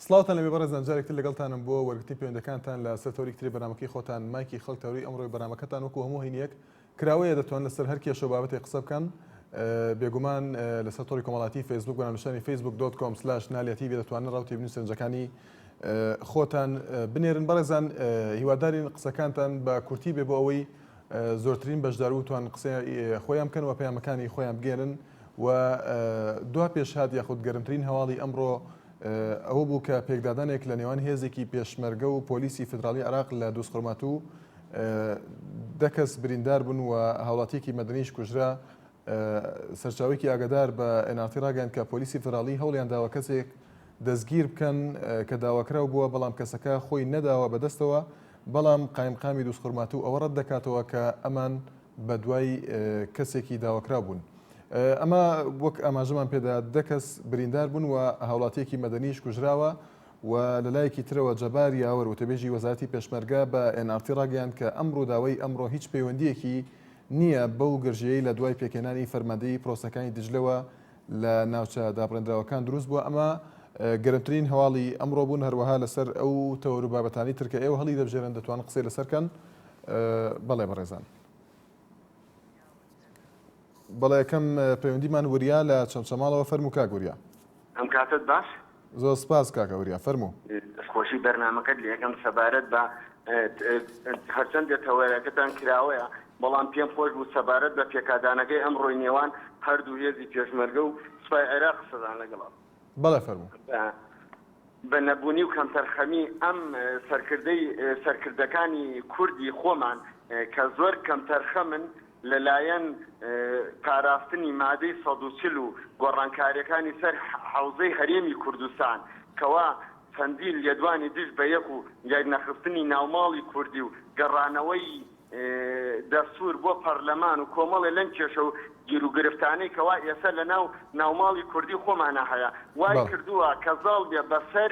سڵاوتان لەبێ بەڕێزان جارێکتر لەگەڵتانم بۆ وەرگرتی پەیوەندەکانتان لە سەر تۆریکتری بەرنامەکەی خۆتان مایکی خەڵک تەوری ئەمڕۆی بەرنامەکەتان وەکو هەموو هەینیەک کراوەیە دەتوان لەسەر هەر کێشە و بابەتێک قسە بکەن بێگومان لەسەر تۆری کۆمەڵاتی فیسبوک بەنامنیشانی facebook.com/naliatv دەتوانن ڕاوتی بنووسن سەرنجەکانی خۆتان بنێرن. بەڕێزان هیوادارین قسەکانتان بە کورتی بێ بۆ ئەوەی زۆرترین بەشدار بتوان قسەی خۆیان بکەن و پەیامەکانی خۆیان بگێنن و دوا پێشهات یاخود گەرمترین هەواڵی ئەمڕۆ ئەوە بوو کە پێکدادانێک لە نێوان هێزێکی پێشمەرگە و پۆلیسی فدرالی عراق لە دۆسخۆرمات و 10 کەس بریندار بوون و هاوڵاتیەکی مەدەنیش کوژرا. سەرچاوێکی ئاگادار بە NRT ڕاگەیاند کە پۆلیسی فدرالی هەوڵیان داوە کەسێک دەستگیر بکەن کە داواکراو بووە بەڵام کەسەکە خۆی نەداوە بەدەستەوە، بەڵام قایمقامی دۆسخۆرمات و ئەوە ڕەت دەکاتەوە کە ئەمان بە دوای کەسێکی داواکرا بوون. ئەمە وەک ئاماژەمان پێدا 10 کەس بریندار بوون و هاوڵاتیەکی مەدەنیش کوژراوە و لەلایەکی ترەوە جەبار یاوەر وتەبێژی وەزارەتی پێشمەرگە بە NRT ڕاگەیاند کە ئەمڕۆ داوای ئەمڕۆ هیچ پەیوەندیەکی نییە بەو گرژەیەی لە دوای پێکێنانی فەرماندەی پرۆسەکانی دجلەوە لە ناوچە دابڕێنراوەکان دروست بووە. ئەمە گەرمترین هەواڵی ئەمڕۆ بوون، هەروەها لەسەر ئەو تەوەر و بابەتانی ترکە ئێوە هەڵی دەبژێرن دەتوان قسەی لەسەرکەن. بەڵێ بەڕێزان. بەڵێ یەکەم پەیوەندیمان وریا لە چەمچەماڵەوە. فەرموو کاک وریا. ئەم کاتت باش؟ زۆر سپاس کاکە وریا، فەرموو. خۆشی بەرنامەکەت لە یەکەم سەبارەت بە هەرچەندە تەوەرەکەتان کراوەیە، بەڵام پێم خۆش بوو سەبارەت بە پێکدانەکەی ئەمڕۆی نێوان هەردوو هێزی پێشمەرگە و سوپای عێراق قسەدان لەگەڵا. بەڵێ فەرموو. بە نەبوونی و کەمتەرخەمی ئەم سەرکردەکانی کوردی خۆمان کە زۆر کەمتەرخەمن لەلایەن پاراستنی مادەی 140 و گۆڕانکاریەکانی سەر حەوزەی هەرێمی کوردستان کەوا چەندین لێدوانی دژ بە یەک و یاکنەخستنی ناوماڵی کوردی و گەڕانەوەی دەستور بۆ پەرلەمان و کۆمەڵێ لەم کێشە و گیر و گرفتانەی کەوا ئێستا لە ناوماڵی کوردی خۆمانە هەیە وای کردووە کە زاڵ بێ بەسەر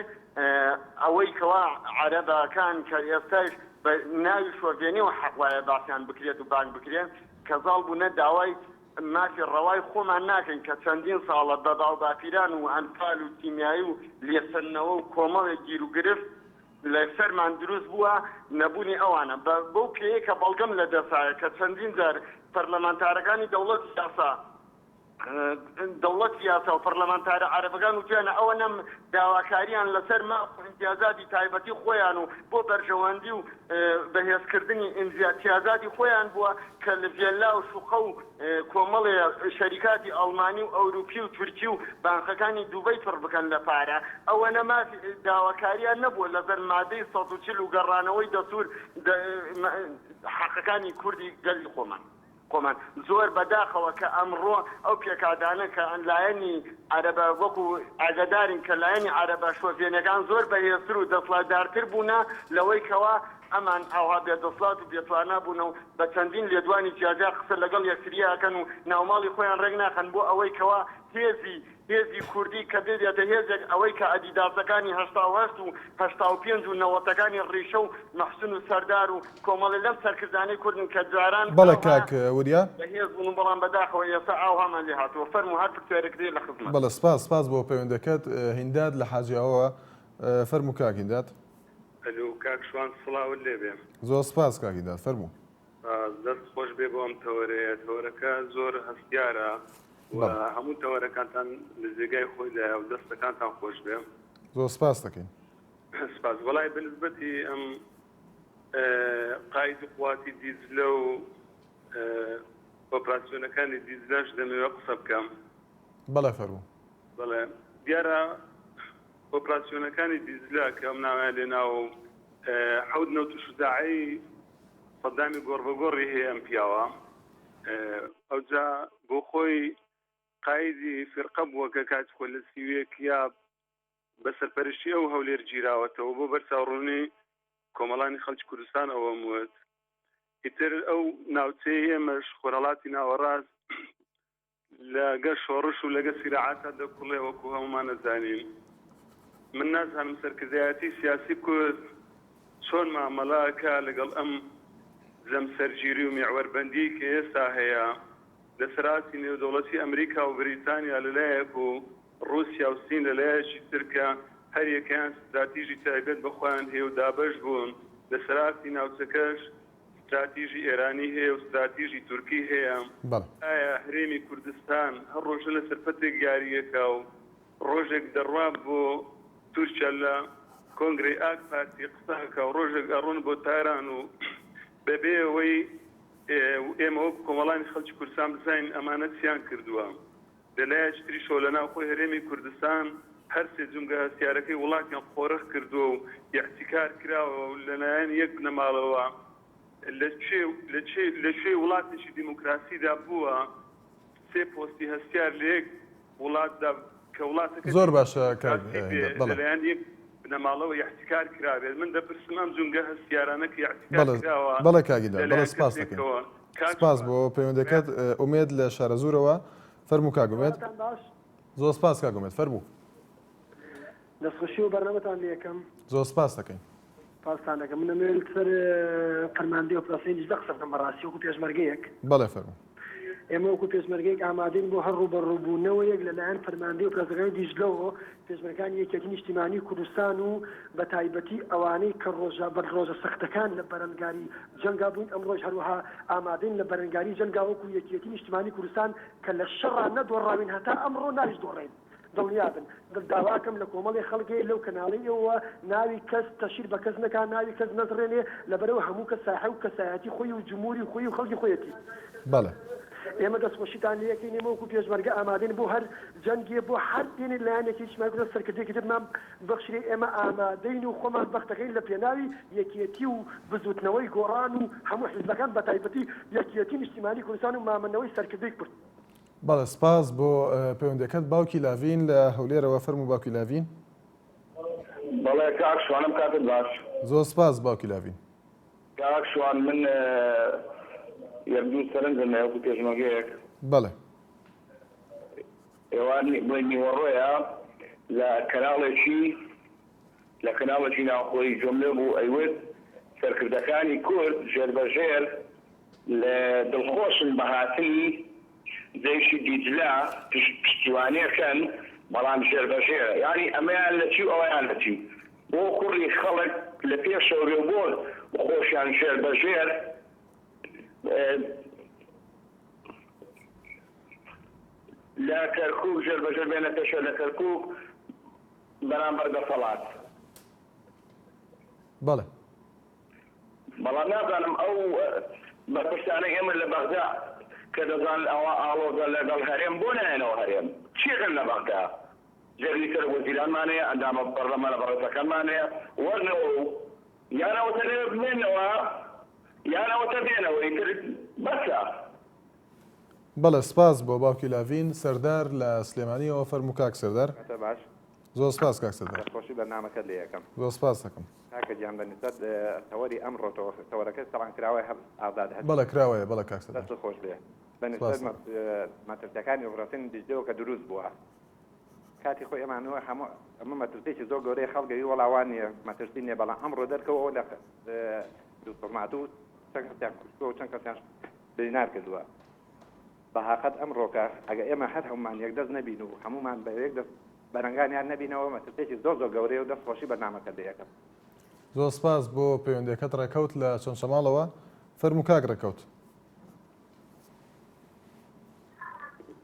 ئەوەی کەوا عەرەبەکان کە ئێستاش بە ناوی شۆڤێنی و حەقوایە باسییان بکرێت و بانگ بکرێن کە زاڵ بوونە داوای مافی ڕەوای خۆمان ناکەین کە چەندین ساڵە بە باوباپیران و ئەنفال و تیمیایی و لێسەنەوە و کۆمەڵێک گیر و گرفت لە سەرمان دروست بووە نەبوونی ئەوانە بەو پێەیە کە بەڵگەم لە دەسایە کە چەندین جار پەرلەمانتارەکانی دەوڵەت سیاسا و پەرلەمانتارە عەرەبەکان وتیانە ئەوە نەم داواکاریان لەسەر امتیازاتی تایبەتی خۆیان و بۆ بەرژەوەندی و بەهێزکردنی امتیازاتی خۆیان بووە کە لە ڤێلا و شوقە و کۆمەڵێ شەریکاتی ئەڵمانی و ئەوروپی و تورکی و بانکەکانی دووبەی پڕ بکەن لە پارە. ئەوە نەما داواکاریان نەبووە لەسەر مادەی 140 و گەڕانەوەی دەستور حەقەکانی کوردی گەلی خۆمان زۆر بەداخەوە کە ئەمڕۆ ئەو پێکادانە کە لایەنی عەرەبە وەکو ئاگادارین کە لایەنی عەرەبە شۆڤێنەکان زۆر بەهێزتر و دەسڵاتدارتر بوونە لەوەی کەوا ئەمان ئاوا بێدەسڵات و بێتوانە بوون و بە چەندین لێدوانی جیاجا قسە لەگەڵ یەکتریاکەن و ناوماڵی خۆیان ڕێک ناخەن بۆ ئەوەی کەوا هێزی کوردی کە بێتە هێزێک ئەوەی کە ئەدیداسەکانی 88 و 85 و 90ەکانی ڕیشە و مەحسون و سەردار و کۆمەڵی لەم سەرکردانەی کوردن کە جاران بەڵێ کاک وریا بەهێز بوون و بەڵام بەداخەوە ئێستا ئاوهامان لێ هاتووە. فەرموو هەر پرسیارێکدێ لە خزمەت. بەڵێ سپاس بۆ پەیوەندەکەت. هینداد لە حاجیاوە. فەرموو کاک هینداد. ئەلو کاک شوان سڵاوت لێ بێ. زۆر سپاس کاک هینداد، فەرموو. دەست خۆش بێ بۆ ئەم تەوەرەکە زۆر هەستیارە و هەموو تەوەرەکانتان لە جێگای خۆیدایە و دەستەکانتان خۆش بێ. زۆر سپاس دەکەین. سپاس. وەڵای بەنسبەتی ئەم قاید قواتی دیزلە و ئۆپراسیۆنەکانی دیزلەش دەمەوێت قسە بکەم. بەڵێ فەرموو. بەڵێ دیارە ئۆپراسیۆنەکانی دیزلە کە ئەم ناوایە لێناو حەوت نەوت و شجاعی سەدامی گۆڕبەگۆڕی هەیە ئەم پیاوە ئەوجا بۆ خۆی قایدی فرقە بووە کە کات خۆ لە سیوێک یا بە سەرپەرشتی ئەو هەولێر گیراوەتەوە بۆ بەرچاوڕوونی کۆمەڵانی خەڵکی کوردستان ئەوە موت ئیتر ئەو ناوچەی ئێمەش خۆرەڵاتی ناوەڕاست لەگە شۆڕش و لەگە سیراعاتە دەکوڵێ وەکو هەمومان نەزانین. من نازانم سەرکردایەتی سیاسی کورد چۆن مامەڵاکە لەگەڵ ئەم زەمسەرگیری و میعوەربەندی کە ئێستا هەیە لە سەراتی نێودەوڵەتی ئەمریکا و بریتانیا لەلایەک و رووسیا و سین لەلایەکی ترکە هەر یەکیان استراتیژی تایبەت بەخۆیان هەیە و دابەش بوون لە سەراستی ناوچەکەش استراتیژی ئێرانی هەیە و استراتیژی تورکی هەیە. ئایا هەرێمی کوردستان هەر ڕۆژە لە سەرپەتێک یاریەکە و ڕۆژێک دەڕوات بۆ تورکیا لە کۆنگرەی ئاک پارتی قسەکە و ڕۆژێک ئەڕۆن بۆ تاران و بەبێ ئەوەی ئێمە وەک کۆمەڵانی خەڵکی کوردستان بزانین ئەمانە چیان کردووە. لەلایەکی تریشەوە لە ناو خۆی هەرێمی کوردستان هەر سێ جونگە هەستیارەکەی وڵاتیان قۆرەخ کردووە و یاحتیکار کراوە و لەلایەن یەک بنەماڵەوە لە کوێ وڵاتێکی دیموکراسیدا بووە سێ پۆستی هەستیار لە یەک وڵاتدا کە وڵاتەکە زۆر باشە لەلایەن یەک بنەماڵەوە یاحتیکار کراوێت. من دەپرسم ئەم جونگە هەستیارانە کە یاحتیکار کراوە بەڵێ کاگیدا بەڵێ سپاس دەکەین. سپاس بۆ پەیوەندەکەت. ئومێد لە شارە زوورەوە فەرموو کاگومێت. زۆر سپاس کاگومێت فەرموو. دەستخۆشی و بەرنامەتان لێ یەکەم. زۆر سپاس دەکەین. پاسانەکە منە مێل سەر فەرماندەی ئۆپراسیۆنی دیجلە قسە بکەم بەڕاستی وەکو پێشمەرگەیەک. بەڵێ فەرموو. ئێمە وەکو پێشمەرگەیەک ئامادەین بۆ هەر ڕوبەڕووبوونەوەیەک لەلایەن فەرماندەی ئۆپراسیۆنەکانی دیجلەوە پێشمەرگەکانی یەکێتی نیشتیمانی کوردستان و بە تایبەتی ئەوانەی کە ڕۆژە سەختەکان لە بەرەنگاری جەنگا بوون ئەمڕۆژ هەروەها ئامادەین لە بەرەنگاری جەنگا وەکو یەکێتی نیشتیمانی کوردستان کە لە شەڕان نەدۆڕاوین هەتا ئەمڕۆ ناویش دۆڕێن. دڵنیابن داواکەم لە کۆمەڵی خەڵکی لەو کەناڵیەوە ناوی کەس تەشیر بە کەس نەکان ناوی کەس نەزڕێنێ لەبەرەوە هەموو کە ساحە و کەسایەتی خۆی و جمهوری خۆی و خەڵکی خۆیەتی. بەڵێ ئێمە دەستخۆشیتان لە یەکەی نێمە وەکو پێشمەرگە ئامادەین بۆ هەر جەنگێ بۆ هەر دێنێ لایەنێکی شمارکردە سەرکردێکی ترمان بەخشی ئێمە ئامادەین و خۆمان بەختەکەین لە پێناوی یەکێتی و بزوتنەوەی گۆڕان و هەموو حیزبەکان بە تایبەتی یەکێتی نیشتیمانی کوردستان و مامنەوەی سەرکردەی کورد. بەڵێ سپاس بۆ پەیوەندەکەت. باوکی لاوین لە هەولێرەوە فەرموو باوکی لاوین. بەڵێ کاک شوانم کاتت باش. زۆر سپاس باوکی لاوین. کاک شوان من یەکدوو سەرنجم هەیە وەکو پێشمەرگەیەک. بەڵێ ئێوان بڵێ نیوەڕۆیە لە کەناڵێکی ناوخۆی جۆملە بوو ئەیوت سەرکردەکانی کورد ژێربەژێر لە دڵخۆشن بە هاتنی جێشی دیجلا پشتیوانیەکەن بەڵام ژێربەژێرە یعنی ئەمەیان لە چی و ئەوەیان لە چی بۆ کوڕی خەڵک لە پێشەوە بۆ خۆشیان ژێربەژێر لە کەرکووک ژێربەژێر بێنە پێشە لە کەرکووک بەرامبەر دەسەڵات. بەڵێ بەڵام نازانم ئەو بەرپرسانەی ئێمە لە بەغدا کە دەزان ئەوە ئاڵۆزە لەگەڵ هەرێم بۆ نایەنەوە هەرێم چیەکەن لە بەغدا جەرگی سەر وەزیرانمانەیە ئەندامە پەرلەمە لە بەڕێزەکانمانەیە وەرنەوە و یانەوەتە لێ بمێنەوە یانەوەتە بێنەوە ئیتر بەسە. بەڵێ سپاس بۆ باوکی لاوین. سەردار لە سلێمانیەوە فەرموو کاک سەردار. باش زۆر سپاس کاک سەردار. خۆشی بەرنامەکەت لێ یەکەم. زۆر سپاس دەکەم. کاکە گیان بەنسبەت تەوەری ئەمڕۆ تەوەرەکە تەڵان کراوە هەم ئازاد هەست. بەڵێ کراوەیە بەڵێ کاک سەردار. دەست خۆش بێ بەنسبەت مەترسیەکانی ئۆپراسیۆنی دیجلەوە کە دروست بووە کاتی خۆی ئەمانەوە هەموو مەترسیێکی زۆر گەورەی خەڵگەوی وەڵاوان نیە مەترسی نیە بەڵام ئەمڕۆ دەرکەوە لە دووسەمات و چەند کەسیان کوشتووە و چەند کەسیان بینار کردووە. بەهاقەت ئەمڕۆکە ئەگە ئێمە هەر هەمومان یەکدەست نەبین و هەمومان بە یەکدەست بەرەنگانیان نەبینەوە مەترسیێکی زۆر گەورەیە و دەستخۆشی بەرنامەکە لێ یەکەم. زۆر سپاس بۆ پەیوەندەکەت ڕێکەوت لە چەند شەماڵەوە فەرموو کاک ڕێکەوت.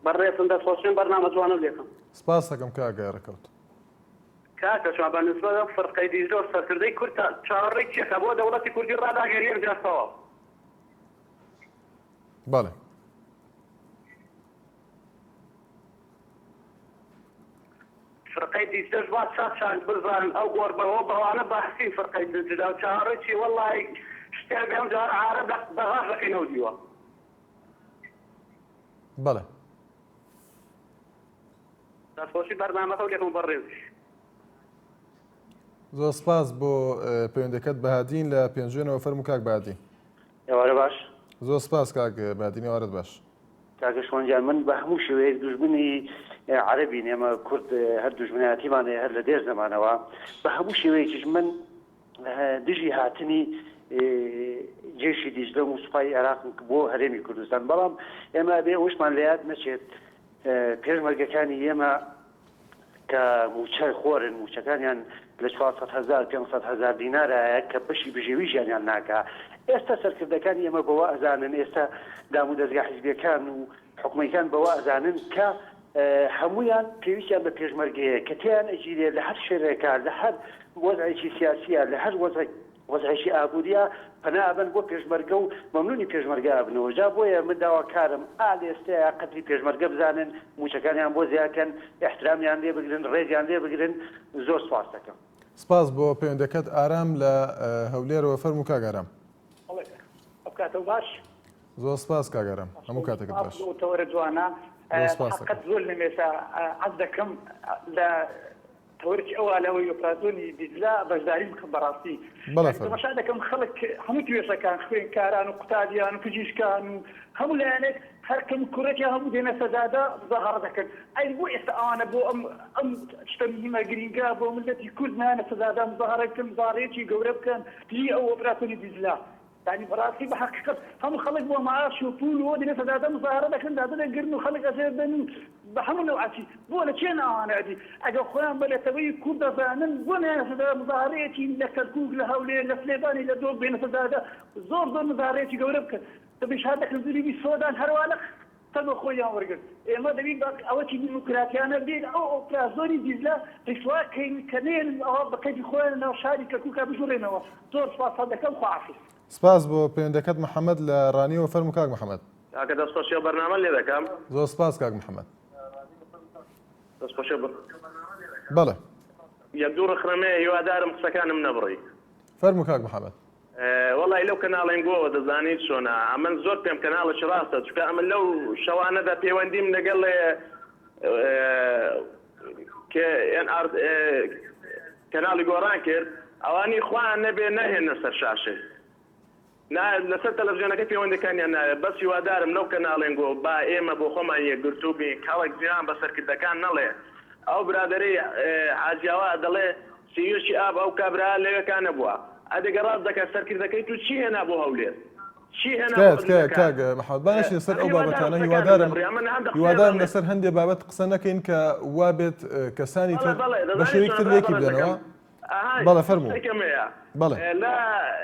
بەڕێتم دەستخۆشیم بەرنامە جوانە لێکم. سپاس دەکەم کاگە ڕێکەوت. کاکە شما بەنسبەت فەرقەی دیجلە و سەرکردەی کورد چاوەڕێی چێکە بۆ دەوڵەتی کوردی ڕاداگەریەک جاستەوە. بەڵێ فرقەی دیجلەش وا چاند بزانن ئەو گۆڕبەوە بەوانە بەحسی فرقەی دیجلە و چاوەڕێکی وەڵڵی شتێک بێم جار عارەب بەغاش دەکەینەوە دیوە. بەڵێ دەستخۆشی بەرنامەکە لێکم بەڕێزی. زۆر سپاس بۆ پەیوەندەکەت بەهادین لە پێنجێنەوە فەرموو کاک بەهادین. ئێوارە باش. زۆر سپاس کاک بەهادین ئێوارەت باش. کاکە شۆنجان من بە هەموو شێوەیەک دوژمنی عەرەبین ئێمە کورد هەر دوژمنایەتیمانەیە هەر لە دێر زەمانەوە بە هەموو شێوەیەکیش من دژی هاتنی جێشی دیجلە و سوپای عێراق بۆ هەرێمی کوردستان بەڵام ئێمە بێ وشمان لە یاد نەچێت پێشمەرگەکانی ئێمە کە موچە خۆرن موچەکانیان لە 400,000 500,000 دینارە کە بەشی بژێویژیانیان ناکە. ئێستا سەرکردەکانی ئێمە بەوە ئەزانن، ئێستا دام و دەستگا حیزبیەکان و حکومەکان بەوە ئەزانن کە هەمویان پێویستیان بە پێشمەرگەیە کە تیان ئەگیرێت لە هەر شوێنێکە لە هەر وەزعێکی سیاسیە لە هەر وەزعێکی ئابوووریە پەنابن بۆ پێشمەرگە و مەمنونی پێشمەرگە بنەوە. جا بۆیە من داواکارم ئێستایا قەدری پێشمەرگە بزانن، موچەکانیان بۆ زیاکەن، احترامیان لێ بگرن، ڕێزیان لێ بگرن. زۆر سپاس دەکەم. سپاس بۆ پەیوەندەکەت. ئارام لە هەولێرەوە فەرموو کاگەرام. کاتە باش. زۆر سپاس کاگەرام، هەموو کاتێکت باش. تەوەرە جوانە قەت زۆر لەمێسا عەز دەکەم لە تەوەرکی ئەوالەوەی ئۆپراسیۆنی دیجلا بەشداری بکەم بەڕاستی. تەماشا دەکەم خەڵک هەموو توێژەکان خوێندکاران و قوتابیان و پزیشکان و هەموو لایەنێک هەر کەم کوڕێکیان هەموو دێنە سەدادا مزاهرە دەکەن. ئەی بۆ ئێستا ئەوانە بۆ ئەم شتە مهمە گرینگە بۆ ملەتی کورد نانە سەدادا مزاهرە بکەن، مزاهرەیەکی گەورە بکەن پێی ئەو ئۆپراسیۆنی دیجلا. يعني براسي بحقيقة هم خلق بو معاش وطول ودي نفس هذا مظاهرة لكن هذا قرن خلق أزيدن بحمل نوعاتي بولا كينا أنا عادي أجا خوان بلا تبي كود زانن بولا هذا مظاهرتي لكركوك لهولي لفليباني لدور بين هذا زور مظاهرتي قربك تبي شهادك نزولي بالسودان هروالك تبى خويا ورقد ما دبي بق أوتي ديمقراطية أنا بين أو برازوني ديزلا رسوا كنيل أو بكذي خويا شارك كوكا بجورنا زور فاصل كم خافي. سپاس بۆ پەیوەندەکەت محەممەد لە ڕانیەوە فەرموو کاک محەممەد. کاکە دەستپۆشی بەرنامە لێ دەکەم. زۆر سپاس کاک محەممەد. دەستپۆشی بەڵێ یەک دوو ڕخنەمەیە هیوادارم قسەکانم نەبڕی. فەرموو کاک محەممەد. وەڵی لەو کەناڵێن گۆوە دەزانیت چۆنە ئەمن زۆر پێم کەناڵش ڕاستە چکە ئەمن لەو شەوانەدا پەیوەندیم لەگەڵ کەناڵی گۆڕان کرد ئەوانی خوان نەبێ نەهێنە سەر شاشێ لەسەر تەلەڤیزیۆنەکە پەیوەندەکانیان نایە بەس هیوادارم لەو کەناڵێن گۆ با ئێمە بۆ خۆمان یەکگرتوو بین کاڵێک جیهان بە سەرکردەکان نەڵێ ئەو برادەرەی حاجیاوا دەڵێ سیوشی ئاب ئەو کابرا لەوێکان نەبووە ئەدەگە ڕاست دەکات سەرکردەکەی تو چی هێنا بۆ هەولێر چی هێنا کاک محەممەد بانەشی لەسەر ئەو بابەتانە هیوادارم لەسەر هەندێک بابەت قسە نەکەین کە وابێت کەسانی تر بە شێوەیەکتر لێکی بدەنەوە. بەڵێ فەرموو. بەڵێ لا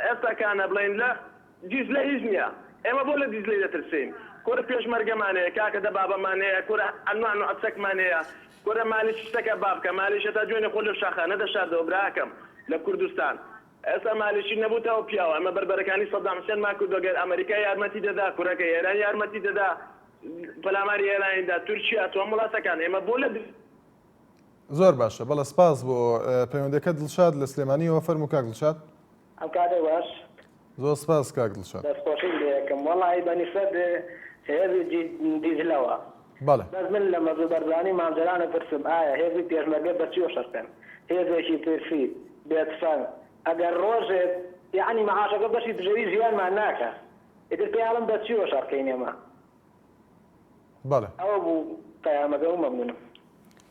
ئێستاکانە بڵێن لە دیزلە هیچ نییە ئێمە بۆ لە دیزلەی دەترسین کورە پێشمەرگەمانەیە کاکە دە بابەمانەیە کورە ئەنوان و ئەچەکمانەیە کورە مالی شتەکە بابکە مالیشە تا جوێنە خۆ لە شاخانە دەشاردەوە براکەم لە کوردستان ئێستا مالیشی نەبووتەوە پیاوە ئەمە بربەرەکانی سەدام حوسێن ماکردۆگەر ئەمریکا یارمەتی دەدا کوڕەکە ئێران یارمەتی دەدا پەلاماری ئێرانیدا تورکیا تۆ وڵاتەکان ئێمە بۆ لە زۆر باشە. بەڵە سپاس بۆ پەیوەندەکە دڵشاد لە سلێمانیەوە فەرموو کاک دڵشاد. ئەم کاتێ باش. زۆر سپاس کاک دڵشاد. دەستخۆشی لێکم وەڵی بەنیسبەت هێزی دیزلەوە. بەڵێ. بەس من لە مەزوو بەرزانی مامزرانە پرسم ئایا هێزی پێشمەرگە بەچیوە شەرتن هێزێکی پرسی بێتفەنگ ئەگەر ڕۆژێت یعنی مەعاشەکە بەشی دژەوی ژیانمان ناکە ئیتر پێیاڵم بەچیوە شەڕکەین ئێمە. بەڵێ. ئەوە بوو پەیامەکە و مەمنونم.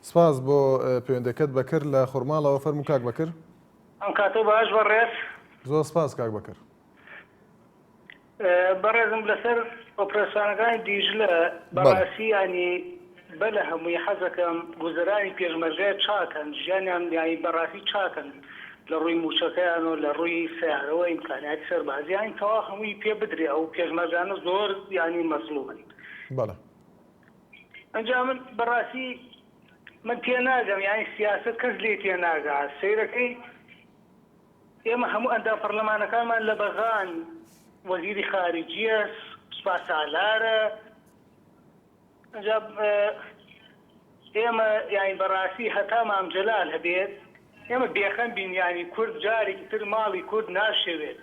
سپاس بۆ پەیوەندەکەت بەکر لە خورماڵەوە فەرموو کاک بەکر. ئەم کاتە باش بەڕێز. زۆر سپاس کاک بەکر. بەڕێزم لەسەر ئۆپراسیۆنەکانی دیژلە بەڕاستی ینی بە لە هەمووی حەزەکەم گوزەرانی پێشمەرگای چاکەن ژیانیان یانی بەڕاستی چاکەن لە ڕووی موچەکەیان و لە ڕووی سیارەوە ئیمکانیاتی سەربازیانی تەوا هەمووی پێ بدرێ ئەو پێشمەرگانە زۆر ینی مەزلومن. بەڵێ. ئەنجا من بەڕاستی من تێ ناگەم یانی سیاست کەس لێ تێ ناگا سیرەکەی ئێمە هەموو ئەندا پەرلەمانەکانمان لە بەغان وەزیری خارجیە سوپاسالارە ئەنجا ئێمە یانی بەڕاستی هەتا مامجەلال هەبێت ئێمە بێخەم بین یانی کورد جارێکی تر ماڵی کورد ناشێوێت.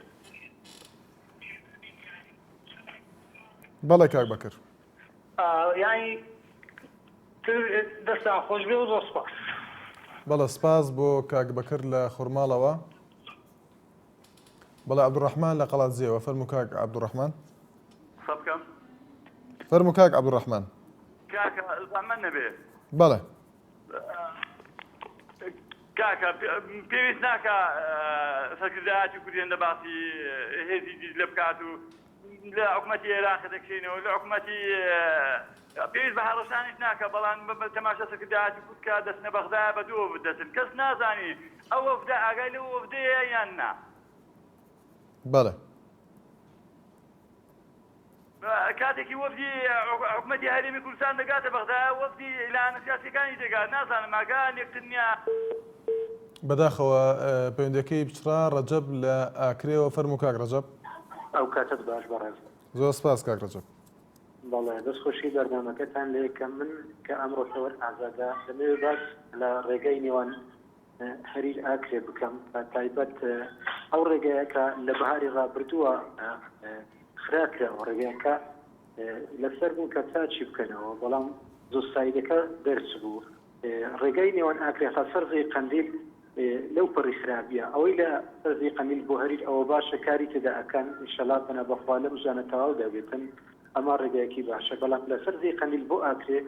بەڵێ کاک بەکر. یانی دەستان خۆش بێ و زۆر سپاس. بەڵێ سپاس بۆ کاک بەکر لە خورماڵەوە. بەڵێ عەبدوڕەحمان لە قەڵاتجێەوە فەرموو کاک عەبدوڕەحمان. سەبکەم. فەرموو کاک عەبدوڕەحمان. کاکە زەحمەت نەبێ. بەڵێ. کاکە پێویست ناکە سەرکردایەتی کوردیان لە باسی هێزی دیزلە بکات و لە حکومەتی عێراق دەکشێنەوە لە حکومەتی پێویست بە هەڕەشانیش ناکە بەڵام تەماشا سەرکردایەتی کورتکە دەستنە بەغدایە بە دووە بدەسن کەس نازانی ئەو وەفدە ئاگای لەو وەفدەیە یان نا بەڵێ کاتێکی وەفدی حکوومەتی هەرێمی کوردستان دەگاتە بەغدا وەفدی ئیلانە سیاسیەکانی دەگات نازانم ئاگان یەکتر نییە بەداخەوە پەیوەندەکەی بچرا ڕەجەب لە ئاکرێەوە فەرموو کاک ڕەجەب ئەو کاتت باش بەڕێز زۆر سپاس کاک ڕەجەب بەڵێ دەستخۆشی بەردامەکەتان لێ کە من کە ئەمڕۆ خەوەر ئازادە دەمەوێت باس لە ڕێگەی نێوان هەریر ئاکرێ بکەم بە تایبەت ئەو ڕێگەیە کە لە بەهاری ڕابردووە خراکرەوە ڕێگەیەکە لەسەر بوون کە چاچی بکەنەوە بەڵام زۆستاییدەکە دەرچ بوو ڕێگەی نێوان ئاکرێ تا سەرزی قەندیل لەو پەڕی خراپیە ئەوەی لە سەرزی قەندیل بۆ هەریر ئەوە باشە کاری تێدا ئەکەن ئینشەڵڵا بەنە بەخوا لەم ژانە تەواو دەبێتن ئەما ڕێگایەکی باشە بەڵام لە سەرزی قەندیل بۆ ئاکرێ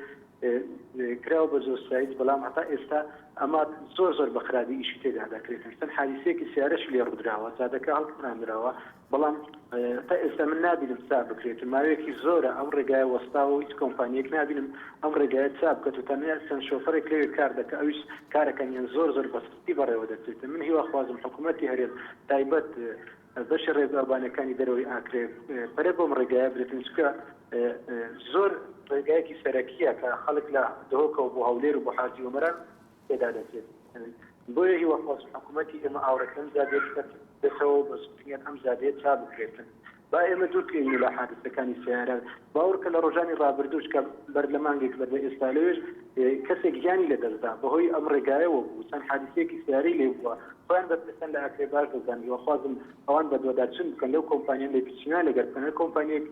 کراوە بە زۆستایید بەڵام هەتا ئێستا ئەما زۆر بە خراپی ئیشی تێدا دەکرێتن چەند حادیسەیەکی سیارەش لێ ڕوودراوە جادەکە هەڵکڕاندراوە بەڵام تا ئێستا من نابینم چا بکرێت ماوەیەکی زۆرە ئەم ڕێگایە وەستاوە هیچ کۆمپانیەک نابینم ئەم ڕێگایە چا بکەت و تەنیا چەند شۆفەرێک لەوێ کار دەکە ئەویش کارەکەنیان زۆر بەستی بەڕێوە دەچێتن من هیواخوازم حکوومەتی هەرێم تایبەت بەشی ڕێگەبانەکانی دەرەوەی ئاکرێ پەرە بۆم ڕێگایە برێتن چکە زۆر ڕێگایەکی سەرەکیە کە خەڵک لە دهۆکەوە بۆ هەولێر و بۆ حاجی ومەران تێدا دەچێت بۆیە هیواخواز حکوومەتی ئێمە ئاورەکەم زادێت دەسەوە بە سوپیان ئەم زادێت چا بکرێتن با ئێمە دوورکەین لە حادثەکانی سیارە باوەڕکە لە ڕۆژانی ڕابردووش کە بەردەمانگێک بەردە ئێستا لەوێش کەسێک گیانی لەدەستدا بەهۆی ئەم ڕێگایەوە بوو چەند حادثەیەکی سیارەی لێ بووە خۆیان بەپرسن لە ئاکرێ باش دەزانی وەخوازم ئەوان بە دووەدارچن بکەن لەو کۆمپانیان لێ پیچینا لەگەرکەنە کۆمپانیەک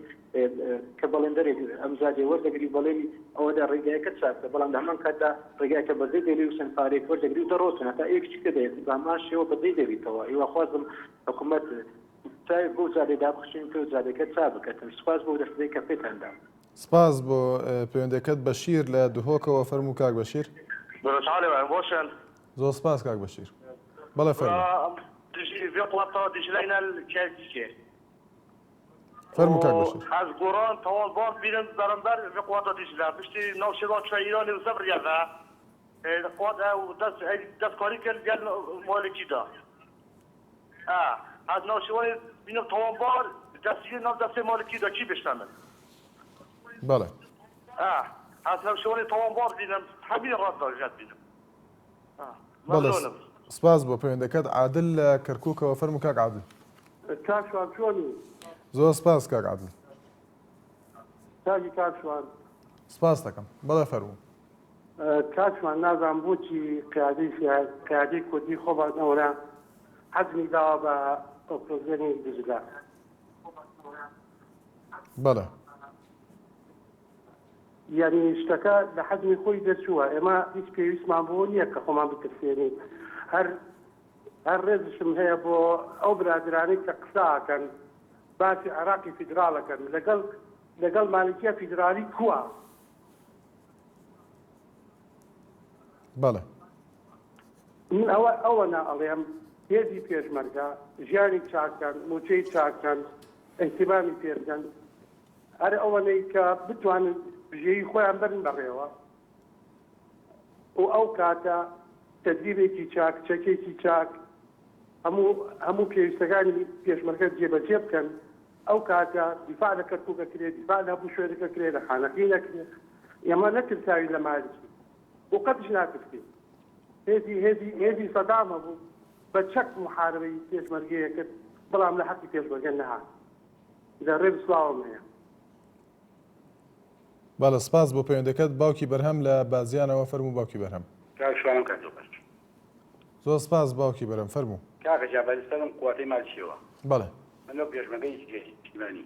کە بەڵێندەرێک ئەم زادێ وەردەگری بەڵێنی ئەوەدا ڕێگایەکە چاکە بەڵام لە هەمان کاتدا ڕێگایەکە بەزەی دەلی و چەند پارێک وەردەگری و دەڕۆتن هەتا ئێکچکە دەیەت باماشەوە بەزەی دەبیتەوە هیواخوازم حکوومەت چای بۆ جارێ دابخشین کە جارێکە چا بکەن سپاس بۆ دەستەی کە پێتاندا سپاس بۆ پەیوەندەکەت بەشیر لە دهۆکەوە فەرموو کاک بەشیر بۆشن زۆر سپاس کاک بەشیر بەڵێ فەرموو دژلەینە کێ فەرموو کاک بەشیر از گۆڕان تەواو بۆ بیرن دەرەندەر قواتە دیژلا پشتی ناوچەڵا ایرانی و زەبریانە دەستکاری کرد گەل مالکیدا از ناوچەوەی بینم تەواو بار دەستی ناو دەستێ مالکیدا چی بشتەمن بەڵێ از ناوچەوەی تەواو بار بینم هەمی ڕاستە ژەت بینم بەڵێ سپاس بۆ پەیوەندەکەت عادل لە کەرکووکەوە فەرموو کاک عادل کاکشوان چۆنی زۆر سپاس کاک عادل کاکی کاکشوان سپاس دەکەم بەڵێ فەرموو کاکشوان نازانم بۆچی قیادەی کوردی خۆبانەوەرە حەزمی داوە بە ئۆپۆزیۆنی دژلا بەڵێ یعنی شتەکە لە حەزمی خۆی دەچووە ئێمە هیچ پێویستمان بۆ نییە کە خۆمان بترسێنین هەر ڕێزشم هەیە بۆ ئەو برادرانەی کە قساکەن باسی عراقی فیدراڵەکەن لەگەڵ مالکیە فیدرالی کووە بەڵێ من ئەوە ناڵێم هێزی پێشمەرگە ژیانی چاکەن موچەی چاکەن ئەیتیمامی پێرگەن هەر ئەوەنەی کە بتوانن بژێی خۆیان بەرن بەڕێوە و ئەو کاتە تەدبیرێکی چاک چەکێکی چاک هەموو پێویستەکانی پێشمەرگە جێبەجێ بکەن ئەو کاتە دیفاع لە کەرکووکە کرێت دیفاع لە هەموو شوێنەکە کرێت لە خانەقی نەکرێت ئێمە نەکرداوی لە مالکی بۆ قەتش ناکردی هێزی سەدامە بوو بە چەک محاربەی پێشمەرگەیە کرد بەڵام لە حەقی پێشمەرگە نەهات لە ڕێ بسڵاوم هەیە بەڵێ سپاس بۆ پەیوەندەکەت باوکی بەرهەم لە بازیانەوە فەرموو باوکی بەرهەم کاکشوانم کاتۆ بەر زۆر سپاس باوکی بەرهەم فەرموو کاکە جابەرستانم قواتەی مالچیەوە بەڵێ منەوە پێشمەرگەی نیشتیمانی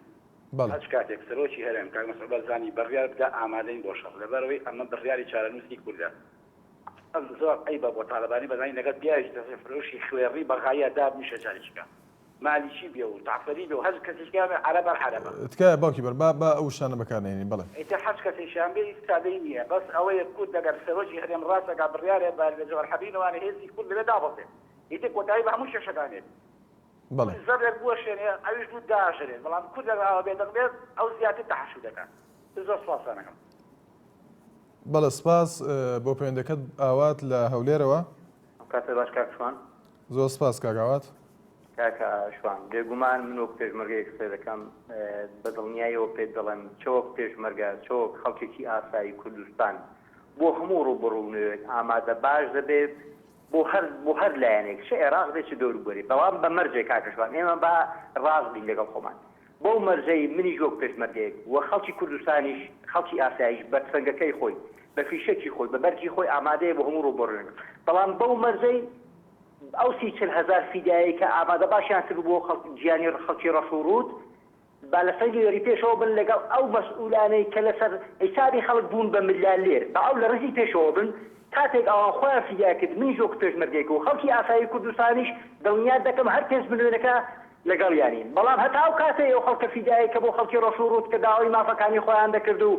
بەڵێ هەچ کاتێک سەرۆکی هەرێم کاک مەسعود زانی بڕیار بدا ئامادەین بۆ شەڕ لەبەرەوەی ئەمە بڕیاری چارەنووسی کوردە ئەم زۆر ئەیبە بۆ تاالبانی بەزانی لەگەڵ بیاوی فرۆشی خوێڕی بەغایە داب میشە جارێکیکە مالیشی بێ و تافەری بێ و هەر کەسێکیانە عەرەبە حەرەبە تکایە باوکی بەر با ئەو شتانە بەکارنێنین بەڵێ ئیتر هەچ کەسێکیان بێ ئیستادەی نییە بەس ئەوەیە کورد دەگەر سەرۆکی هەرێم ڕاستەکە بڕیارێ بە لەجەوەر حەبینەوەوانە هێزی کورد لەوێ دابەزێت ئیتر کۆتایی بە هەموو شەشەکانێت بەڵێ زەرێک بووە شوێنێ ئەویش دوو داژێت بەڵام کورد لەگە ئەوە بێ دەڵێت ئەو زیاتر تەحەشو دەکات زۆر سپاسانەکەم بەڵێ سپاس بۆ پەیوەندەکەت ئاوات لە هەولێرەوە. کاتە باش کاک شوان. زۆر سپاس کاگاوات. کاکە شوان بێگومان من وەک پێشمەرگەیەک قسە دەکەم بە دڵنیاییەوە پێت دەڵێم چۆک پێشمەرگە چۆک خەڵکێکی ئاسایی کوردستان بۆ هەموو ڕووبڕوونەوەک ئامادە باش دەبێت بۆ هەر لایەنێک چ عێراق بێت چ دەوروبەری بەڵام بە مەرجێ کاکەشوان ئێمە با ڕاز بین لەگەڵ خۆمان بۆ مەرجەی منی ژۆک پێشمەرگەیەک وە خەڵکی کوردستانیش خەڵکی ئاساییش بە سەنگەکەی خۆی بە فیشەکی خۆی بە بەرجی خۆی ئامادەیە بۆ هەموو ڕووبڕوونەوەک بەڵام بەو مەرجەی ئەو 40,000 فیدایی کە ئامادە باشیان کرد بۆ گیانی خەڵکی ڕەسوورود با لە سەنگی وەری پێشەوە بن لەگەڵ ئەو مەسئولانەی کە لەسەر حیسابی خەڵک بوون بە ملیالێر بە ئەو لە ڕزی پێشەوە بن کاتێک ئەوان خۆیان فیدای کرد من ژۆک پێشمەرگەیەک و خەڵکی ئاسایی کوردستانیش دڵنیا دەکەم هەر کەس بنوێنەکە لەگەڵ یانین بەڵام هەتا ئەو کاتێک ئەو خەڵکە فیدایی کە بۆ خەڵکی ڕەسوورود کە داوای مافەکانی خۆیان دەکرد و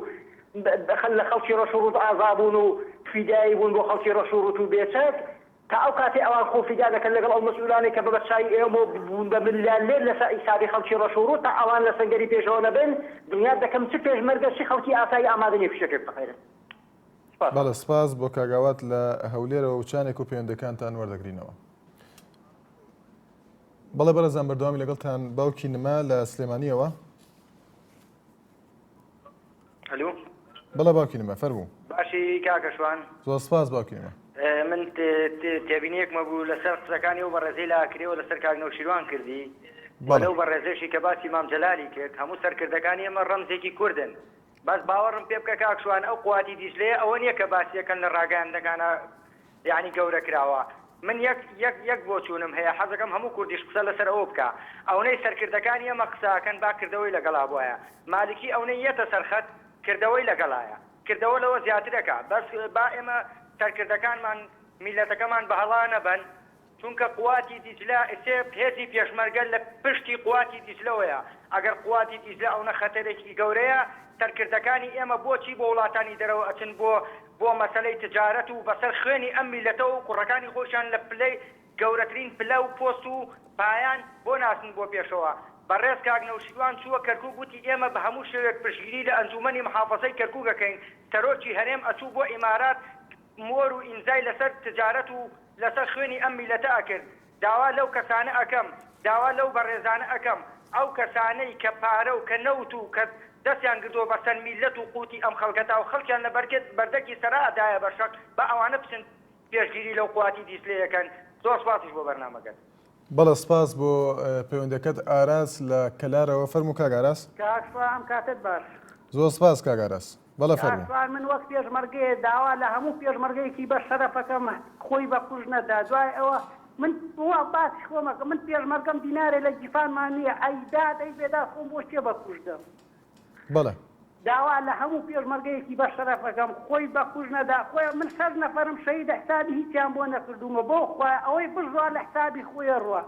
لە خەڵکی ڕەسوورود ئازابوون و فیدایی بوون بۆ خەڵکی ڕەسوورود و بێچەک تا ئەو کاتێ ئەوان خۆ فیدا دەکەن لەگەڵ ئەو مەسئولانێک کە بە بەرچاوی ئێمە بوون بە ملیالێر لەسەر حیسابی خەڵکی ڕەسوورود تا ئەوان لە سەنگەری پێشەوە نەبن دڵنیا دەکەم چ پێشمەرگە چ خەڵکی ئاسایی ئامادە نیە فیشەکەت بخێرن. بەڵێ سپاس بۆ کاگاوات لە هەولێرەوە وچانێک و پەیوەندەکانتان وەردەگرینەوە. بەڵێ بەرەزان بەردەوامی لەگەڵتان باوکی نما لە سلێمانیەوە. هەلو بەڵێ باوکی نما فەرموو. باشی کاکەشوان. زۆر سپاس باوکی نما. من تێبینیەکمە بوو لەسەر قسەکانی و بەڕێزەی لاکرێەوە لەسەر کاک نەوشیروان کردی لەو بەڕێزێشی کە باسی مام جەلالی کرد هەموو سەرکردەکانی ئێمە ڕەمزێکی کوردن باس باوەڕم پێ بکە کاکشوان ئەو قواتی دیجلەیە ئەوە نییە کە باسیەکەن لە ڕاگەاندەکانە یعنی گەورە کراوە من یەک بۆ چوونم هەیە حەزەکەم هەموو کوردیش قسە لەسەر ئەوە بکە ئەوەی سەرکردەکانی ئێمە قساکەن با کردەوەی لەگەڵا بۆیە مالکی ئەوەی یەتە سەرخەت کردەوەی لەگەڵایە کردەوە لەوە زیاترەکە بەس با ئێمە سەرکردەکانمان میلەتەکەمان بەهەڵا نەبن چونکە قواتی دیجلە هێزی پێشمەرگە لە پشتی قواتی دیجلەوەیە ئەگەر قواتی دیجلە ئەوە خەتەرێکی گەورەیە سەرکردەکانی ئێمە بۆچی بۆ وڵاتانی دەرەوە ئەچن بۆ مەسەلەی تجارەت و بەسەر خوێنی ئەم میلەتەوە و کوڕەکانی خۆشیان لە پلەی گەورەترین پلە و پۆست و پایان بۆ ناسن بۆ پێشەوە بەڕێز کاک نەوشیروان چووە کەرکووک گوتی ئێمە بە هەموو شێوێک پشتگیری لە ئەنجومەنی محافەزەی کەرکووکەکەین تەرۆکی هەرێم ئەچوو بۆ ئیمارات مۆر و ئینزای لەسەر تجارەت و لەسەر خوێنی ئەم میلەتە ئەکرد داوا لەو کەسانە ئەەکەم داوا لەو بەڕێزانە ئەەکەم ئەو کەسانەی کە پارە و کە نەوت و کە دەستیان گرتووە بەسەر میلەت و قوتی ئەم خەڵکەتا و خەڵکیان لە بەردەکی سەرا ئەدایە بەشەک بە ئەوانە بچن پێشگیری لەو قواتی دیسلەیەکەن زۆر سپاسیش بۆ بەرنامەکەت. بەڵێ سپاس بۆ پەیوەندەکەت ئاراس لە کەلارەوە فەرموو کاک ئاراس. کاکسوان کاتت باش. زۆر سپاس کاک ئاراس. بەڵێ فەرموو. کاکسوان من وەک پێشمەرگەیە داوا لە هەموو پێشمەرگەیەکی بە شەرەفەکەم خۆی بە قوژ نەدا دوای ئەوە من وا باسی خۆمەکە من پێشمەرگەم دینارێ لە جیفانمان نییە ئەیدا دەی بێدا خۆم بۆ شتێ بە قوژدەم. بەڵێ. داوا لە هەموو پێشمەرگەیەکی بە شەرەفەکەم خۆی بە قوژ نەدا خۆی من 6 نەفەرم شەهید حسابی هیچیان بۆ نەکردومە بۆ خۆی ئەوەی بژوا لە حسابی خۆی ڕوە.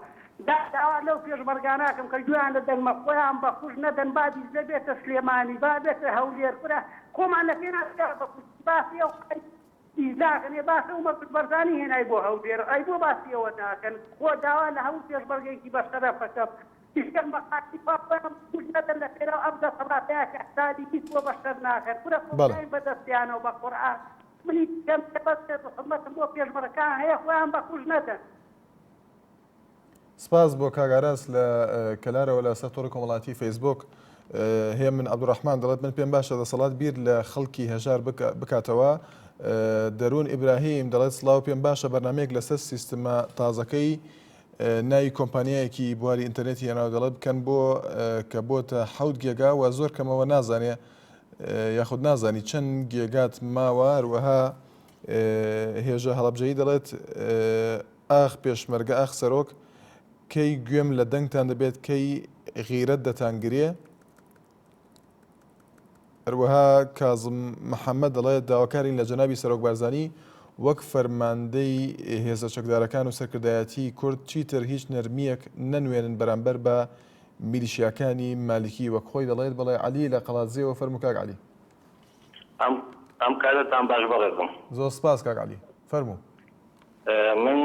داوا لەو پێشمەرگاناکەم کە گویان لە دەنگمە خۆیان بە قوژ نەدەن بادی دەبێتە سلێمانی با بێتە هەولێر کورە خۆمان لە پێ ناسکار بە قوژ باسی ئەو دیزاکەنێ باسە ئەومە بەرزانی هێنای بۆ هەولێر ئەی بۆ باسی ئەوە ناکەن خۆ داوا لە هەموو پێشمەرگەیەکی بە شەرەفەکەم دیشکەم بە قاتی پاپەم قوژ نەدەن لە پێرەوە ئەم دەسەڵاتەیە کە حسابی هیچ بۆ بەشەر ناکەن کورە خۆیان بەدەستیانەوە بە قورئان منی کەم بەست حرمەتم بۆ پێشمەرگەکان هەیە خۆیان بە قوژ نەدەن. سپاس بۆ کاگاراس لە کەلارەوە لە سەرتۆڕی کۆمەڵایەتی فەیسبوک هەیە من عەبدوڕەحمان دەڵێت من پێم باشە دەسەڵات بیر لە خەڵکی هەژار بکاتەوە دەروون ئیبراهیم دەڵێت سڵاو پێم باشە بەرنامەیەک لەسەر سیستەمە تازەکەی ناوی کۆمپانیایەکی بواری ئینتەرنێتی هێناوە دەڵێت بکەن بۆ کە بۆتە 7 گێگا و زۆر کەمەوە نازانێ یاخود نازانی چەند گێگات ماوە هەروەها هێژە هەڵەبجەیی دەڵێت ئاخ پێشمەرگە ئاخ سەرۆک کەی گوێم لە دەنگتان دەبێت کەی غیرەت دەتانگرێ. هەروەها کازم محەممەد دەڵێت داواکارین لە جەنابی سەرۆک بارزانانی وەک فەرماندەی هێزە چەکدارەکان و سەرکردایەتی کورد چیتر هیچ نەرمیەک نەنوێنن بەرامبەر بە میلیشیاکانی مالیکی وەک خۆی دەڵێت بەڵێ عەلی لە قەڵاتزێەوە فەرموو کاک عەلی. ئەم کارەتان باش بەڕێزم. زۆر سپاس کاک عەلی فەرموو. من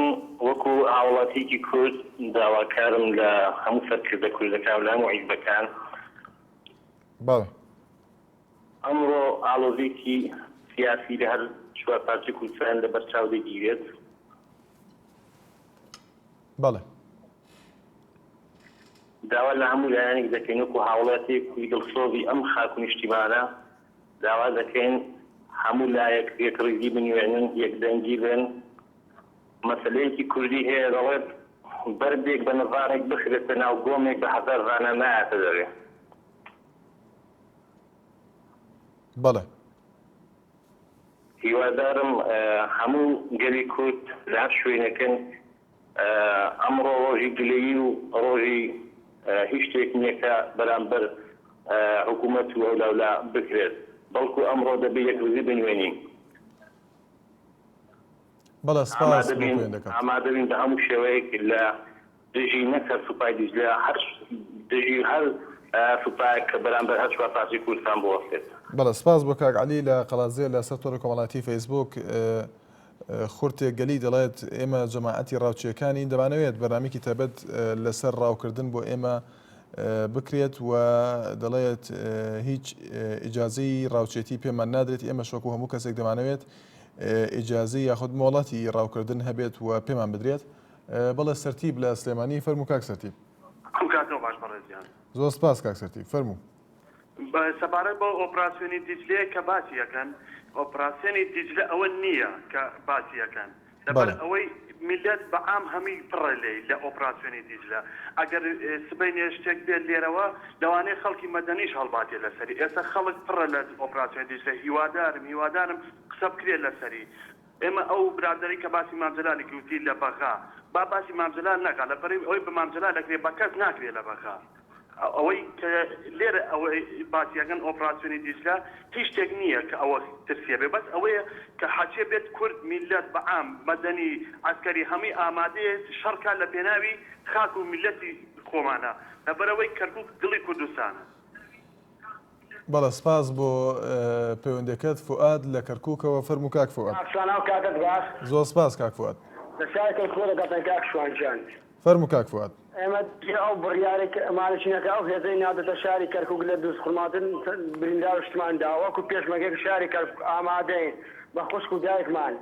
وەکو هاوڵاتیکی کورد داواکارم لە هەموو سەرکردە کوردەکان و لە هەموو حیزبەکان بەڵێ ئەمڕۆ ئاڵۆزێکی سیاسی لە هەر چوار پارچە کوردستان لە بەرچاو دەگیرێت. بەڵێ داوا لە هەموو لایەنێک دەکەین وەکو هاوڵاتێکی دڵسۆزی ئەم خاک و نیشتیمانە داوا دەکەین هەموو لایەک یەکڕێزی بنوێنن یەکدەنگی بن. مەسەلەیەکی کوردی هەیە دەڵێت بەردێک بە نەڤارێک بخرێتە ناو گۆمێک بە هەزار ڕانە نایەتە دەرێ. بەڵێ هیوادارم هەموو گەلی کورد لە هەر شوێنەکەن ئەمڕۆ ڕۆژی گلەیی و ڕۆژی هیچ شتێک نییە کە بەرامبەر حکوومەت و ئەولەولا بکرێت، بەڵکو ئەمڕۆ دەبێت یەکڕێزی بنوێنین. بەڵێ سپاس ئامادەبین بە هەموو شێوەیەک لە دژی نەکە سوپای دیجلە هەر دژی هەر سوپایەک کە بەرامبەر هەر چوار پارچەی کوردستان بوەستێت. بەڵێ سپاس بۆ کاک عەلی لە قەڵازێ لە سەر تۆڕی کۆمەڵایەتی فەیسبووک خورتێک گەلی دەڵێت ئێمە جەماعەتی ڕاوچیەکانی دەمانەوێت بەرنامێکی تایبەت لەسەر ڕاوکردن بۆ ئێمە بکرێت و دەڵێت هیچ ئیجازەی ڕاوچێتی پێمان نادرێت. ئێمە شوەکو هەموو کەسێک دەمانەوێت ئیجازەی یاخود مۆڵەتی ڕاوکردن هەبێت و پێمان بدرێت. بەڵێ سەرتیب لە سلێمانی فەرموو کاک سەرتیب. زۆر سپاس کاک سەرتیب فەرموو. سەبارەت بۆ ئۆپراسیۆنی دیجلەیە کە باسی یەکەن، ئۆپراسیۆنی دیجلە ئەوە نییە کە باسی یەکەن، لەبەر ئەوەی میلەت بەعام هەمی پڕە لێ لە ئۆپراسیۆنی دیجلە. ئەگەر سبەینێ شتێک بێت لێرەوە لەوانەیە خەڵکی مەدەنیش هەڵباتێ لەسەری. ئێستا خەڵک پڕە لە ئۆپراسیۆنی دیجلە. هیوادارم قسە بکرێت لەسەری. ئێمە ئەو برادەری کە باسی مامجلانی کەوتی لە بەغا با باسی مامجلان نەکات، لەبەر ئەوەی بە مامجلان دەکرێت بە کەس ناکرێت لە بەغا. ئەوەی کە لێرە ئەوەی باسیەکەن ئۆپراسیۆنی دیجلە هیچ شتێک نییە کە ئەوە ترسیە بێ، بەس ئەوەیە کە حەچێ بێت کورد میلەت بەعام مەدەنی عەسکەری هەمی ئامادەیە شەڕکا لە پێناوی خاک و میلەتی خۆمانە، لەبەرەوەی کەرکووک دڵی کوردستانە. بەڵێ سپاس بۆ پەیوەندەکەت فوئاد لە کەرکووکەوە. فەرموو کاک فوئاد. زۆر سپاس کاک فوئاد. فەرموو کاک فوئاد. ئێمە ئەو بڕیارێک ئەمانشینەکە ئەو هێزەی نادەتە شاری کەرکووک لە دروست خورماتن بریندار شتماندا وەکو پێشمەرگێک شاری کەرکووک ئامادەین بە خوشک و دایکمان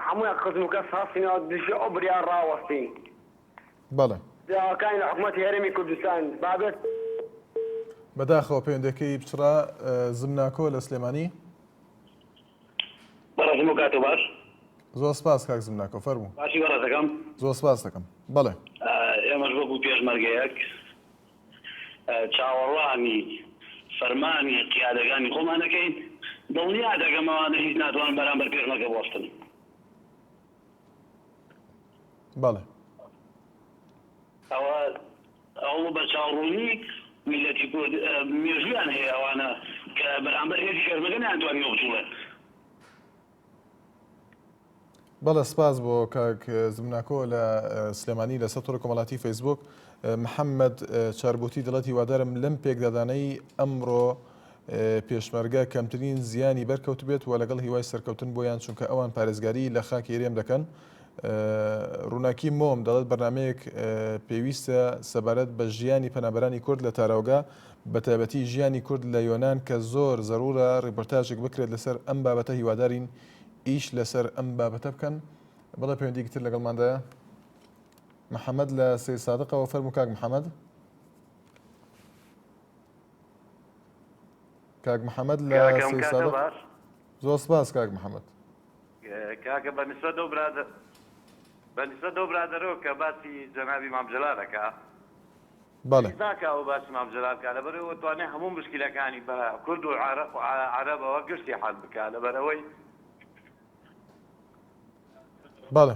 هەموویان قزم و کەس هەستینەوە دژی ئەو بریار ڕاوەستین. بەڵێ داواکانی لە حکوومەتی هەرێمی کوردستان بابێت بەداخەوە پەیوەندەکەی بچڕا زمناکۆ لە سلێمانی. بەڕێزم و کاتۆ باش. زۆر سپاس کاک زمناکۆ فەرموو. باشی بەڕێز دەکەم. زۆر سپاس دەکەم. بەڵێ ئێمەش وەکو پێشمەرگەیەک چاوەڕوانی فەرمانی قیادەکانی خۆمان دەکەین، دڵنیا دەکەمەوانە هیچ ناتوانن بەرامبەر پێشمەرگە بوەستن. بەڵێ ئەوە بە چاوەڕوونی میلەتی کورد مێژویان هەیە ئەوانە کە بەرامبەر هێزی پێشمەرگە ناتوانین بچوڵێت. بەڵێ سپاس بۆ کاک زمناکۆ لە سلێمانی لە سەر تۆڕی کۆمەڵایەتی فەیسبووک. محەممەد چاربوتی دڵەتی وادارم لەم پێکدادانەی ئەمڕۆ پێشمەرگە کەمترین زیانی بەرکەوت بێت و لەگەڵ هیوای سەرکەوتن بۆیان چونکە ئەوان پارێزگاری لە خاکی هێرێم دەکەن. ڕووناکی مۆم دەڵێت بەرنمەیەک پێویستە سەبارەت بە ژیانی پەنابەرانی کورد لە تاراوگا بە تایبەتی ژیانی کورد لە یۆنان کە زۆر زەرورە ڕیپۆرتاژێک بکرێت لەسەر ئەم بابەتە. هیوادارین ئیش لەسەر ئەم بابەتە بکەن. بەڵێ پەیوەندیەکی تر لەگەڵماندایە محەممەد لە سێ سادقەوە. فەرموو کاک محەممەد. کاک محەممەد لە سێ سادق. زۆر سپاس کاک محەممەد. کاکە بەنسبەت دەو برادەرەوە کە باسی جەنابی مامجلال دەکا بەڵێ ناکە ئەو باسی مامجلال بکات، لەبەرەوە توانێت هەموو مشکلەکانی بە کورد و عەرەبەوە گشتی حەل بکات، لەبەرەوەی بەڵێ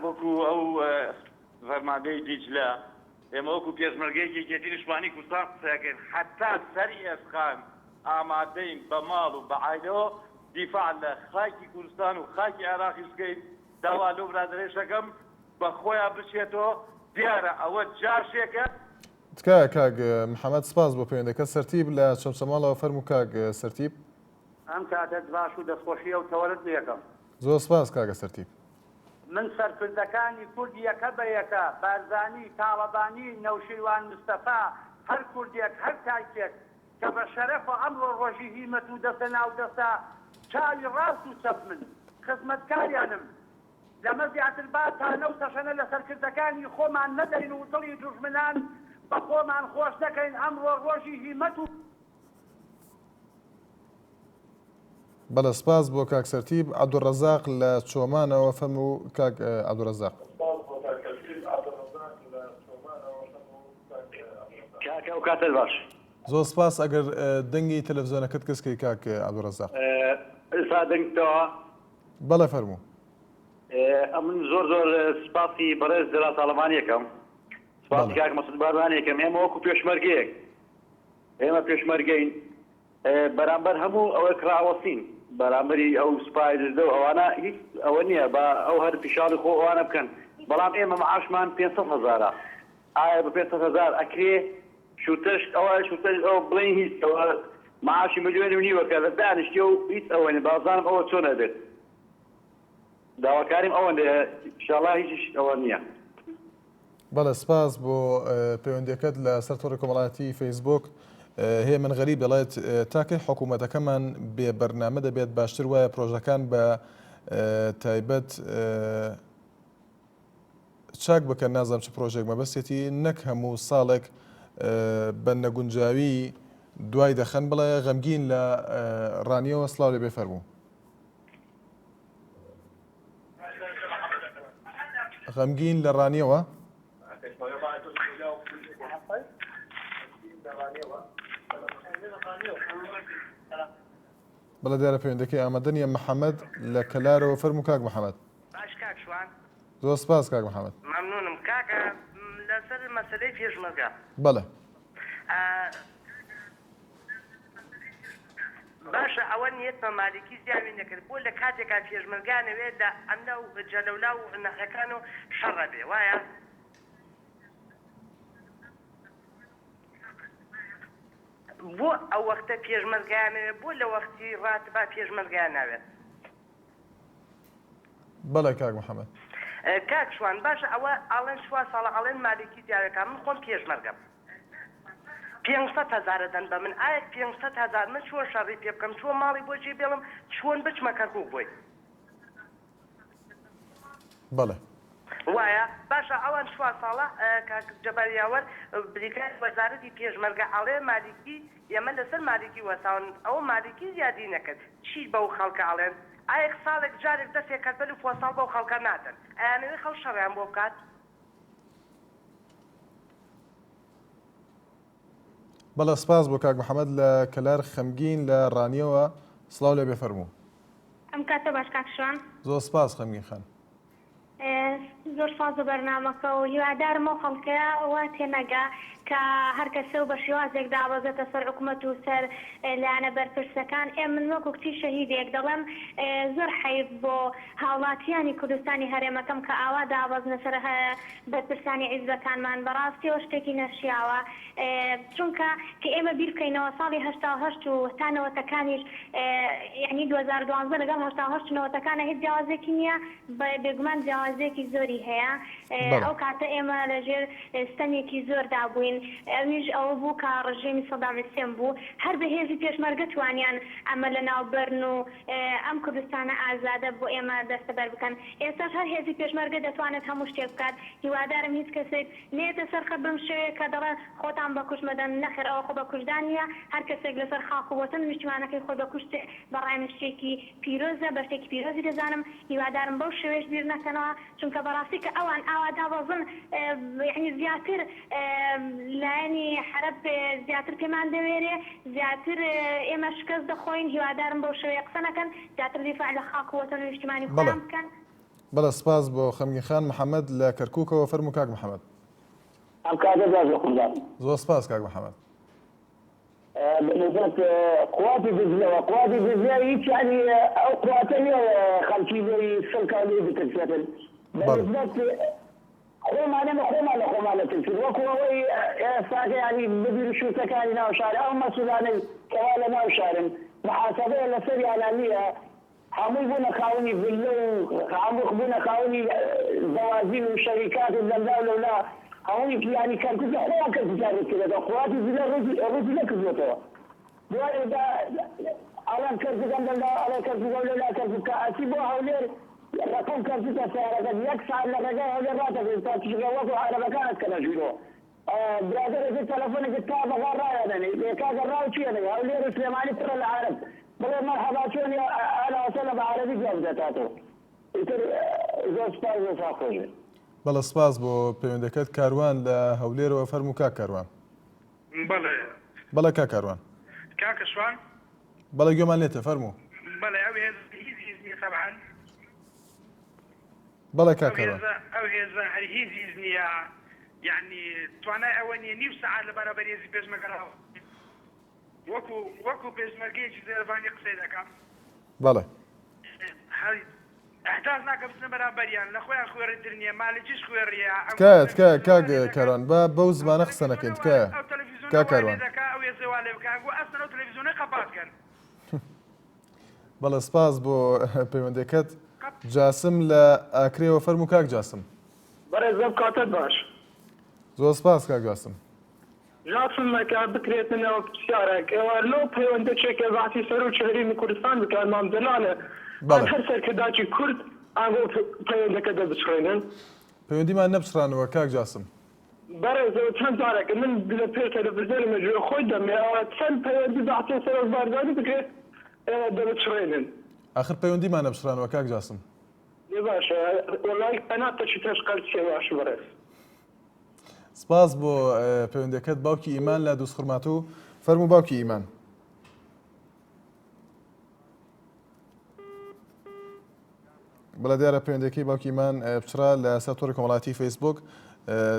وەکو ئەو فەرماندەی دیجلە ئێمە وەکو پێشمەرگەیەکی یەکێتی نیشتمانی کوردستان قسەکەین حتا سەری ئێسخان ئامادەین بە ماڵ و بە عایلەوە دیفاع لە خاکی کوردستان و خاکی عێراقی بکەین. داوا لەو برادەرێشەکەم بە خۆیان بچێتەوە دیارە ئەوە جاشێکە. تکایە کاک محەممەد سپاس بۆ پەیوەندەکە. سەرتیب لە چەمچەماڵەوە. فەرموو کاک سەرتیب. ئەم کاتت باش و دەستخۆشیە و تەوەرت یەکەم. زۆر سپاس کاکە سەرتیب. من سەرکردەکانی کورد یەکە بە یەکە بارزانی تاڵەبانی نەوشیروان مستەفا هەر کوردێک هەر تایکێک کە بە شەرەفە ئەمڕۆ ڕۆژی هیمەت و دەستە ناو دەستا چاوی ڕاست و چەپ من خزمەتکاریانم لەمە زیاتر با تانە و تەشەنە لە سەرکردەکانی خۆمان نەدەین و دڵی دوژمنان بە خۆمان خۆش دەکەین ئەمڕۆ ڕۆژی هیمەت و بەڵێ سپاس بۆ کاک سەرتیب عەبدوڕەزاق لە چۆمانەوە فەرموو کاک عەبدوڕەزاق. کاکە و کاتت باش. زۆر سپاس ئەگەر دەنگی تەلەڤیزیۆنەکەت کەسکەی کاک عەبدوڕەزاق. ئێستا دەنگتەوە. بەڵێ فەرموو. من زۆر سپاسی بەڕێز دەرات ئەڵەمانیەکەم. سپاسی کاک مەسعود بارزانیەکەم. ئێمە وەکو پێشمەرگەیەک ئێمە پێشمەرگەین بەرامبەر هەموو ئەوە کراوەسین بەرامبەری ئەو سوپای دزدە و ئەوانە هیچ ئەوە نییە بە ئەو هەر پیشاڵی خۆ ئەوانە بکەن بەڵام ئێمە معاشمان 500,000 ئایا بە 500,000 ئەکرێ شوتەش ئەوە شوتەش ئەو بڵین هیچ ئەوە معاشی ملیۆنی و نیوەکە لە دانیشتی و هیچ ئەوەنێ بازانم ئەوە چۆنە بێت داواکاریم ئەوەندە ئینشاڵڵا هیچ ئەوە نییە. بەڵێ سپاس بۆ پەیوەندیەکەت لە سەر تۆڕی کۆمەڵایەتی فەیسبوک. هەیە من غەریب دەڵێت تاکە حکوومەتەکەمان بێ بەرنامە دەبێت باشتر وایە پرۆژەکان بە تایبەت چاک بکەن نازانم چ پرۆژێک مەبەستێتی نەک هەموو ساڵێک بە نەگونجاوی دوای دەخەن بڵێ غەمگین لە ڕانیەوە سڵاو لێ بێ فەرموو. غەمگین لە ڕانیەوە بەڵێ دیارە پەیوەندەکەی ئامادە نیە. محەممەد لە کەلارەوە فەرموو کاک محەممەد. باش کاک شوان زۆر سپاس کاک محەممەد. مەمنونم کاکە لەسەر مەسەلەی پێشمەرگە. بەڵێ باشە ئەوە نیەتمە مالکی زیاوی نەکرد بۆ لە کاتێکا پێشمەرگانەوێت لە ئەمنا و جەلەولا و نەخەکان و شەڕە بێ وایە بۆ ئەو وەختە پێشمەرگانەوێت بۆ لە وەختی ڕاتبا پێشمەرگیان ناوێت. بەڵێ کاک محەممەد. کاک شوان باشە ئەوە ئاڵێن شوا ساڵە ئاڵێن مالکی دیارەکە من خۆم پێشمەرگەم 500,000 دەن بە من ئایا 500,000 من چۆن شەڕی پێ بکەم چۆن ماڵی بۆ جێ بێڵم چۆن بچمە کەرکووک بۆی بەڵێ وایە باشە ئەوان شوا ساڵە جەباریاوەر بریکای وەزارەتی پێشمەرگە ئاڵێ مالکی ئێمە لەسەر مالکی وەساون ئەوە مالکی زیادی نەکرد چی بەو خەڵکە ئاڵێن ئایا ساڵێک جارێک دەستێک کەربەر و فۆساڵ بەو خەڵکە ناتن ئەیانەوێ خەڵ شەڕیان بۆ بکات. بەڵێ سپاس بۆ کاک محەممەد لە کەلار خەمگین لە ڕانیەوە سڵاو لێ بێ فەرموو. ئەم کاتە باش کاک شوان زۆر سپاس خەمگین خان. زۆر ساز و بەرنامەکە و هیوادارمە خەڵکەیە ئەوە تێنەگا کە هەر کەسە و بە شێوازێک دابەزێتە سەر حکوومەت و سەر لایەنە بەرپرسەکان من وەکو کچی شەهیدێک دەڵێم زۆر حەیف بۆ هاوڵاتیانی کوردستانی هەرێمەکەم کە ئاوا دابەزنە سەر بەرپرسانی عیزبەکانمان بەڕاستی شتێکی نەشیاوە چونکە کە ئێمە بیر بکەینەوە ساڵی 1970 و تانەوەتەکانیش یعنی 2012 لەگەڵ 1970 نەوەتەکانە هیچ جیاوازێکی نییە بێگومان جیاوازێکی زۆری هەیە ئەو کاتە ئێمە لەژێر ستەمێکی زۆر دابووین ئەویش ئەوە بوو کە ڕژێمی سەدام حوسێن بوو هەر بەهێزی پێشمەرگە توانیان ئەمە لە ناوبەرن و ئەم کوردستانە ئازادە بۆ ئێمە دەستەبەر بکەن ئێستاش هەر هێزی پێشمەرگە دەتوانێت هەموو شتێک بکات هیوادارم هیچ کەسێک نێتە سەرخە بم شوەیە کە دەڵێن خۆتان بە کوشت مەدەن نەخێر ئەوە خۆ بە کوژدانە هەر کەسێک لەسەر خاڵ و وەتەن نیشتیمانەکەی خۆ بە کوشت بەڕای شتێکی پیرۆزە بە شتێکی پیرۆزی دەزانم هیوادارم بەو شێوەیەش بیر نەکەنەوە چونکە بەڕاستی کە ئەوان ئاوا دابەزن یعنی زیاتر لایەنی حرب زیاتر پێمان دەوێرێ زیاتر ئێمە شکست دەخۆین هیوادارم بەو شێوەیە قسە نەکەن زیاتر دیفاع لە خاڵ و وەتەن و نیشتیمانی خۆیان بکەن. بەڵێ سپاس بۆ خەمگین خان. محەممەد لە کەرکووکەوە فەرموو کاک محەممەد. ئەم کاتە باش لە قوربان. زۆر سپاس کاک محەممەد. بنسبة قواتي دجلة وقواتي دجلة يعني أو قواتي خلفي زي السلكة اللي بتكسر بالنسبة خمالة تكسر وكوي ساكي يعني بدل شو سكاني ناو شارع أو مسؤولاني كوالا ناو شارع محاسبة لسري علانية همو يبونا خاوني باللو همو يبونا خاوني زوازين وشركات الزمداء ولا همو يعني كان كذا أخوة كذا كذا أخواتي زي الرجل كذا الان كرزقان لا على كرزقان لا كرزقان اسيبوا هولير رقم كرزقان سيارة يكسر لرجال هولير راتب تشغلوا على مكانك كذا جيرو برادر في التلفون كتاب غير يعني كذا راوي شيء يعني هولير سليماني ترى العرب بلا مرحبا شوني انا وصلنا بعربي جوزاتاتو يتر زوج باز وفاقوجي بەڵە سپاس بۆ پەیوەندەکەت کاروان لە هەولێرەوە فەرموو کا کاروان بەڵێ کا کاروان کاکە شوان بەڵێ گوێمان لێتە فەرموو بەڵێ ئەو هێزی طبعا بەڵێ کا کاروان ئەو هێزە هەر هیچ نییە یعنی توانای ئەوە نیە نیو سەعات لە بەرامبەر هێزی پێشمەرگەڵەوە وەکو پێشمەرگەیەکی زێرەبانی قسەی دەکەم بەڵێ احتاج ناکە بچنە بەرامبەریان لە خۆیان خوێڕتر نییە مالێکیش خوێڕیە کاک کاروان بەو زمانە قسە نەکەین تکایە کا کاروان ئەو هێزەوا لێ بکەن بۆ ئەسن ئەو تەلەڤیزیۆنەی قەپاتکەن بەڵێ سپاس بۆ پەیوەندەکەت جاسم لە ئاکرێەوە فەرموو کاک جاسم بەڕێزم کاتت باش زۆر سپاس کاک جاسم جاسمەکە بکرێتنەوە پرسیارێک ئێوە لەو پەیوەندەچێکە ذاتی سەر و چێرینی کوردستان بکەن مامزەلانە هەر سەرکرداکی کورد ئەو پەیوەندەکە دەبچڕێنن پەیوەندیمان نەپچڕانەوە کاک جاسم بەڕێزەوە چەند جارێکە من لە پێش تەلەڤیزیۆنی مەجوور خۆی دەمێەوە چەند پەیوەندی ذاتی سەر و بارزانی بکرێت دەبچڕێنن آخر پەیوەندیمان نەپچڕانەوە کاک جاسم باشە وەڵای قەناتەکی تەشقەل چێ باش بەڕێز سپاس بۆ پەیوەندەکەت باوکی ئیمان لە دووسخورماتوو فەرموو باوکی ئیمان بەڵێ دیارە پەیوەندەکەی باوکی ئیمان بچرا لە سەرتۆڕی کۆمەڵایەتی فەیسبوک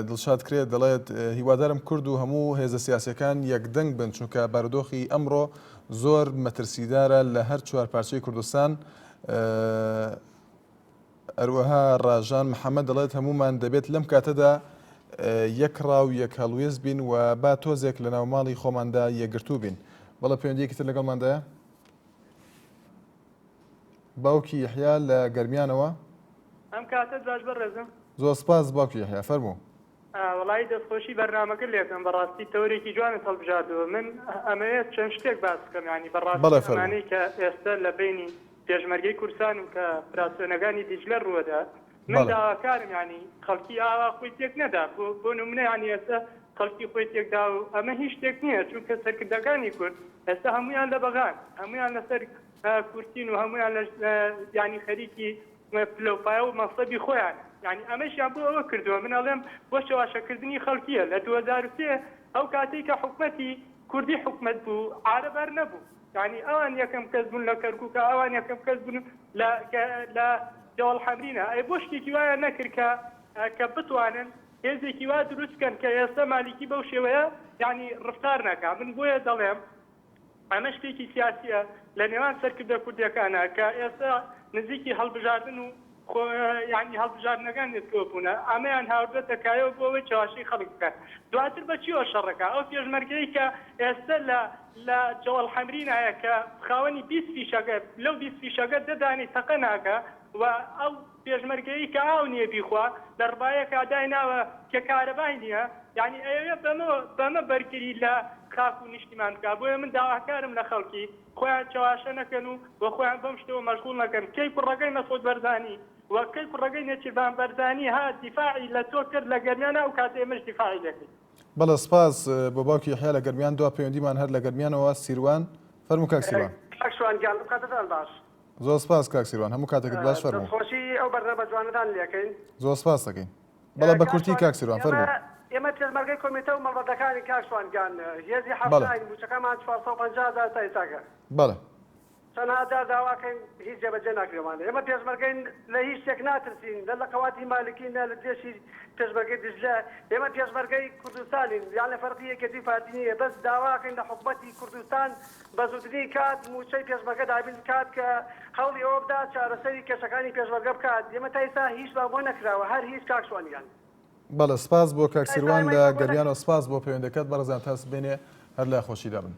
دڵشاد کرێت دەڵێت هیوادارم کورد و هەموو هێزە سیاسیەکان یەکدەنگ بن چونکە بارودۆخی ئەمڕۆ زۆر مەترسیدارە لە هەر چوار پارچەی کوردستان ئەروەها ڕاژان محەممەد دەڵێت هەمومان دەبێت لەم کاتەدا یەک ڕاو یەک هەڵوێز بین و با تۆزێک لە ناوماڵی خۆماندا یەکگرتوو بین بەڵە پەیوەندیەکی تر لەگەڵماندایە باوکی یحیا لە گەرمیانەوە ئەم کاتە باش بەڕێزم زۆر سپاس باوکی یحیا فەرموو وڵی دەستخۆشی بەرنامەکە لێکم بەڕاستی تەورێکی جوانت هەڵبژاردووە من ئەمەوێت چەند شتێک باس بکەم ینی بەڕاستی ئەمانەی کە ئێستا لە بینی پێشمەرگەی کورسان و کە پراسۆنەکانی دیجلە ڕووەدا من داواکارم ینی خەڵکی ئاوا خۆی تێک نەدا بۆ نمونە ینی ئێستا خەڵکی خۆی تێکدا و ئەمە هیچ شتێک نییە چونکە سەرکردەکانی کورد ئێستا هەمویان لە بەغان هەمویان لەسەر کورتین و هەمویان ینی خەریکی پلۆپایە و مەسەبی خۆیان ینی ئەمەشیان بۆ ئەوە کردووە من ئەڵێم بۆ شەواشەکردنی خەڵکیە لە 2003 ئەو کاتێک کە حکومەتی کوردی حکومەت بوو عارەبەر نەبوو ینی ئەوان یەکەم کەس بوون لە کەرکووکە ئەوان یەکەم کەس بوون لە جەوڵ حەمرینە ئەی بۆ شتێکی وایە نەکرد کە بتوانن هێزێکی وا دروستکەن کە ئێستا مالیکی بەو شێوەیە ینی ڕفتار نەکا من بۆیە دەڵێم ئەمە شتێکی سیاسیە لە نێوان سەرکردە کوردیەکانە کە ئێستا نزیکی هەڵبژاردن و ینی هەڵبژاردنەکان نێتکۆبوونە ئەمەیان هاوردەتە کایەوە بۆ ئەوەی چاواشەی خەڵک بکات دواتر بە چیەوە شەڕەکە ئەو پێشمەرگەی کە ئێستا لە جەوڵ حەمرینایە کە خاوەنی 20 فیشەکە لەو 20 فیشەکە دەدانی تەقە ناکە و ئەو پێشمەرگەی کە ئاو نییە بیخوا دەڕبایەکە ئادای ناوە کە کارەبای نییە یعنی ئەوێ بەمە بەرگری لە خاک و نیشتیمان بکە بۆیە من داواکارم لە خەڵکی خۆیان چاواشە نەکەن و بۆ خۆیان بەم شتەوە مەشغوڵ نەکەن کەی کوڕەکەی مەسعود بەرزانی وەکەی کوڕەکەی نێچیربان بەرزانی ها دیفاعی لە تۆ کرد لە گەرمیانە ئەو کاتێ ئێمەش دیفاعی دەکەین بەڵە سپاس بۆ باوکی یحیا لە گەرمیان دوا پەیوەندیمان هەر لە گەرمیانەوە سیروان فەرموو کاک سیروان کاکشوان گیان بکاتتان باش زۆر سپاس کاک سیروان هەموو کاتێکت باش فەرموو خۆشی ئەو بەرنامە جوانەدان لێکەین زۆر سپاس دەکەین بەڵە بە کورتی کاک سیروان فەرموو ئێمە پێشمەرگەی کۆمیتە و مەڵبەتەکانی کاکشوان گیان هێزی حەفتای موچەکەمان 450,000 تا ئێستاکە بەڵێ چەندهزار داواکەین هیچ جێبەجێ ناکرێوانە ئێمە پێشمەرگەین لە هیچ شتێک ناترسین لە قەواتی مالکین لە دێشی پێشمەرگەی دژلە ئێمە پێشمەرگەی کوردستانین یان لە فەرقی یەکێتی پارتی نییە بەس داواکەین لە حکومەتی کوردستان بە زووترین کات موچەی پێشمەرگە دابین کات کە هەوڵی ئەوە بدا چارەسەری کێشەکانی پێشمەرگە بکات ئێمە تا ئێستا هیچ بۆ نەکراوە هەر هیچ کاکشوانیان بەڵە سپاس بۆ کاک سیروان لە گەریانەوە سپاس بۆ پەیوەندەکەت بەڕێزان تاس بێنێ هەر لە خۆشیدا بن